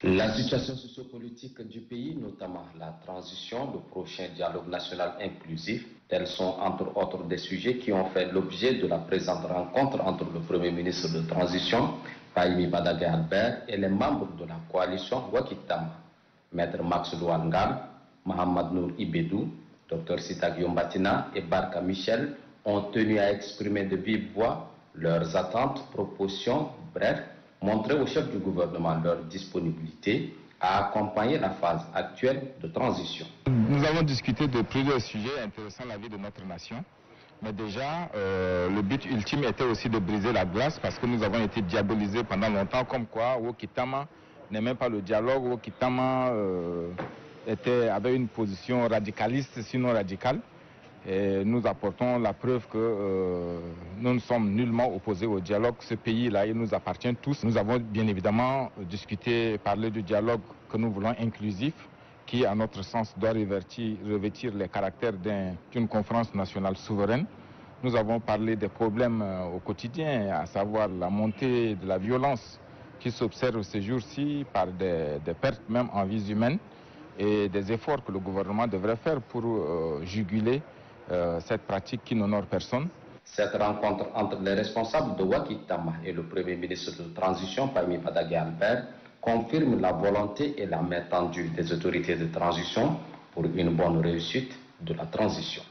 La situation sociopolitique du pays, notamment la transition, le prochain dialogue national inclusif, tels sont entre autres des sujets qui ont fait l'objet de la présente rencontre entre le Premier ministre de transition, Fahimi Badaké Albert, et les membres de la coalition Wakitama, Maître Max Louangam, Mohamed Nour Ibedou, Dr Sita Batina et Barka Michel ont tenu à exprimer de vive voix leurs attentes, propositions, bref, montrer au chef du gouvernement leur disponibilité à accompagner la phase actuelle de transition. Nous avons discuté de plusieurs sujets intéressant la vie de notre nation. Mais déjà, le but ultime était aussi de briser la glace parce que nous avons été diabolisés pendant longtemps comme quoi Wokitama n'aimait pas le dialogue, Wokitama avait une position radicaliste, sinon radicale. Et nous apportons la preuve que nous ne sommes nullement opposés au dialogue. Ce pays-là, il nous appartient tous. Nous avons bien évidemment discuté, parlé du dialogue que nous voulons inclusif, qui, à notre sens, doit revêtir les caractères d'une conférence nationale souveraine. Nous avons parlé des problèmes au quotidien, à savoir la montée de la violence qui s'observe ces jours-ci par des pertes même en vies humaines et des efforts que le gouvernement devrait faire pour juguler cette pratique qui n'honore personne. Cette rencontre entre les responsables de Wakitama et le Premier ministre de transition, Fahimi Badaké Albert, confirme la volonté et la main tendue des autorités de transition pour une bonne réussite de la transition.